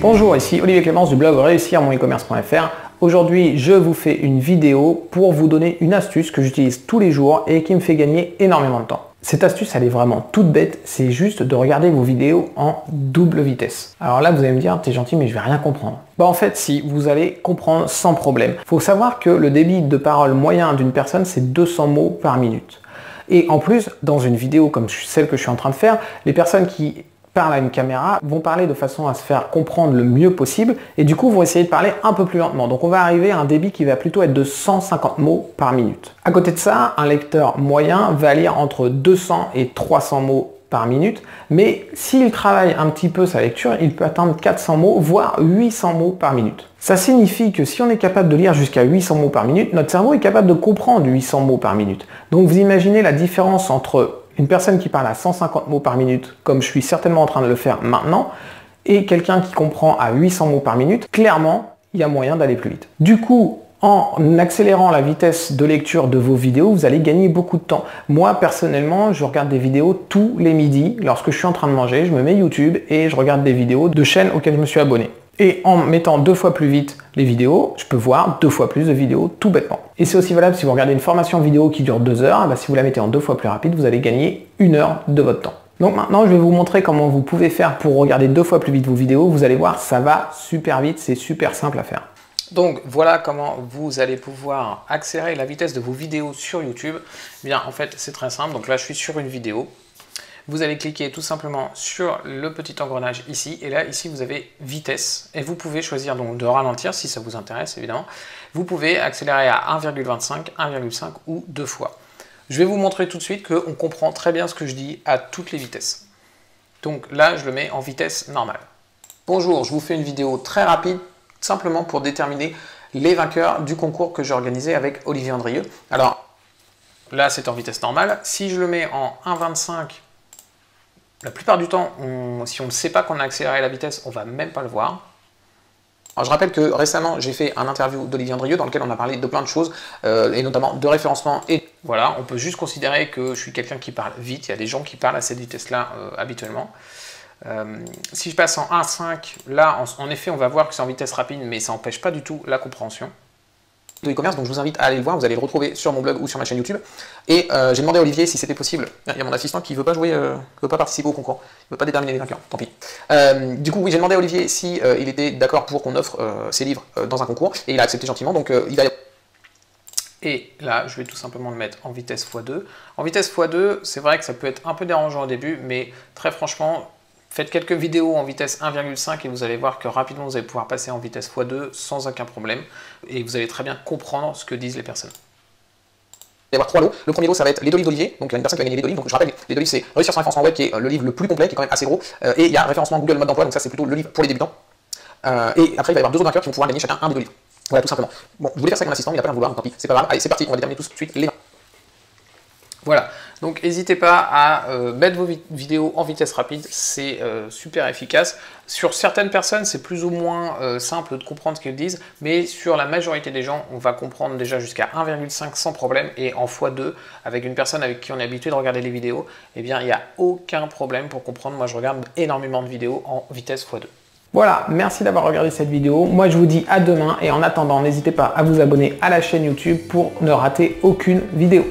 Bonjour, ici Olivier Clémence du blog réussir mon e-commerce.fr. Aujourd'hui, je vous fais une vidéo pour vous donner une astuce que j'utilise tous les jours et qui me fait gagner énormément de temps. Cette astuce, elle est vraiment toute bête, c'est juste de regarder vos vidéos en double vitesse. Alors là, vous allez me dire, t'es gentil, mais je vais rien comprendre. En fait, si, vous allez comprendre sans problème. Il faut savoir que le débit de parole moyen d'une personne, c'est 200 mots par minute. Et en plus, dans une vidéo comme celle que je suis en train de faire, les personnes qui parlent à une caméra vont parler de façon à se faire comprendre le mieux possible et du coup vont essayer de parler un peu plus lentement. Donc on va arriver à un débit qui va plutôt être de 150 mots par minute. À côté de ça, un lecteur moyen va lire entre 200 et 300 mots par minute, mais s'il travaille un petit peu sa lecture, il peut atteindre 400 mots, voire 800 mots par minute. Ça signifie que si on est capable de lire jusqu'à 800 mots par minute, notre cerveau est capable de comprendre 800 mots par minute. Donc vous imaginez la différence entre une personne qui parle à 150 mots par minute, comme je suis certainement en train de le faire maintenant, et quelqu'un qui comprend à 800 mots par minute, clairement, il y a moyen d'aller plus vite. Du coup, en accélérant la vitesse de lecture de vos vidéos, vous allez gagner beaucoup de temps. Moi, personnellement, je regarde des vidéos tous les midis. Lorsque je suis en train de manger, je me mets YouTube et je regarde des vidéos de chaînes auxquelles je me suis abonné. Et en mettant 2 fois plus vite les vidéos, je peux voir 2 fois plus de vidéos tout bêtement. Et c'est aussi valable si vous regardez une formation vidéo qui dure 2 heures, si vous la mettez en 2 fois plus rapide, vous allez gagner 1 heure de votre temps. Donc maintenant, je vais vous montrer comment vous pouvez faire pour regarder 2 fois plus vite vos vidéos. Vous allez voir, ça va super vite, c'est super simple à faire. Donc voilà comment vous allez pouvoir accélérer la vitesse de vos vidéos sur YouTube. Bien, en fait, c'est très simple. Donc là, je suis sur une vidéo. Vous allez cliquer tout simplement sur le petit engrenage ici, et là, ici, vous avez vitesse, et vous pouvez choisir donc de ralentir si ça vous intéresse, évidemment. Vous pouvez accélérer à 1,25, 1,5 ou 2 fois. Je vais vous montrer tout de suite qu'on comprend très bien ce que je dis à toutes les vitesses. Donc là, je le mets en vitesse normale. Bonjour, je vous fais une vidéo très rapide, simplement pour déterminer les vainqueurs du concours que j'ai organisé avec Olivier Andrieux. Alors, là, c'est en vitesse normale. Si je le mets en 1,25, la plupart du temps, si on ne sait pas qu'on a accéléré la vitesse, on ne va même pas le voir. Alors, je rappelle que récemment, j'ai fait un interview d'Olivier Andrieux dans lequel on a parlé de plein de choses, et notamment de référencement. Et voilà, on peut juste considérer que je suis quelqu'un qui parle vite. Il y a des gens qui parlent à cette vitesse-là habituellement. Si je passe en 1,5, là, en effet, on va voir que c'est en vitesse rapide, mais ça n'empêche pas du tout la compréhension de e-commerce, donc je vous invite à aller le voir, vous allez le retrouver sur mon blog ou sur ma chaîne YouTube. Et j'ai demandé à Olivier si c'était possible. Il y a mon assistant qui ne veut pas jouer, veut pas participer au concours, il ne veut pas déterminer les vainqueurs, tant pis. Du coup, oui, j'ai demandé à Olivier si il était d'accord pour qu'on offre ses livres dans un concours, et il a accepté gentiment, donc il va... Et là, je vais tout simplement le mettre en vitesse x2. En vitesse x2, c'est vrai que ça peut être un peu dérangeant au début, mais très franchement, faites quelques vidéos en vitesse 1,5 et vous allez voir que rapidement vous allez pouvoir passer en vitesse x2 sans aucun problème et vous allez très bien comprendre ce que disent les personnes. Il va y avoir 3 lots. Le premier lot, ça va être les 2 livres d'Olivier. Donc, il y a une personne qui va gagner les 2 livres. Donc, je rappelle, les 2 livres, c'est Réussir son référencement web, qui est le livre le plus complet, qui est quand même assez gros. Et il y a Référencement Google mode d'emploi. Donc, ça, c'est plutôt le livre pour les débutants. Et après, il va y avoir 2 autres vainqueurs qui vont pouvoir gagner chacun un des 2 livres. Voilà, tout simplement. Bon, je voulais faire ça avec mon assistant, mais il n'a pas l'air de vouloir, donc tant pis. C'est pas grave. Allez, c'est parti. On va déterminer tout de suite les... Voilà, donc n'hésitez pas à mettre vos vidéos en vitesse rapide, c'est super efficace. Sur certaines personnes, c'est plus ou moins simple de comprendre ce qu'elles disent, mais sur la majorité des gens, on va comprendre déjà jusqu'à 1,5 sans problème, et en x2, avec une personne avec qui on est habitué de regarder les vidéos, eh bien, il n'y a aucun problème pour comprendre. Moi, je regarde énormément de vidéos en vitesse x2. Voilà, merci d'avoir regardé cette vidéo. Moi, je vous dis à demain, et en attendant, n'hésitez pas à vous abonner à la chaîne YouTube pour ne rater aucune vidéo.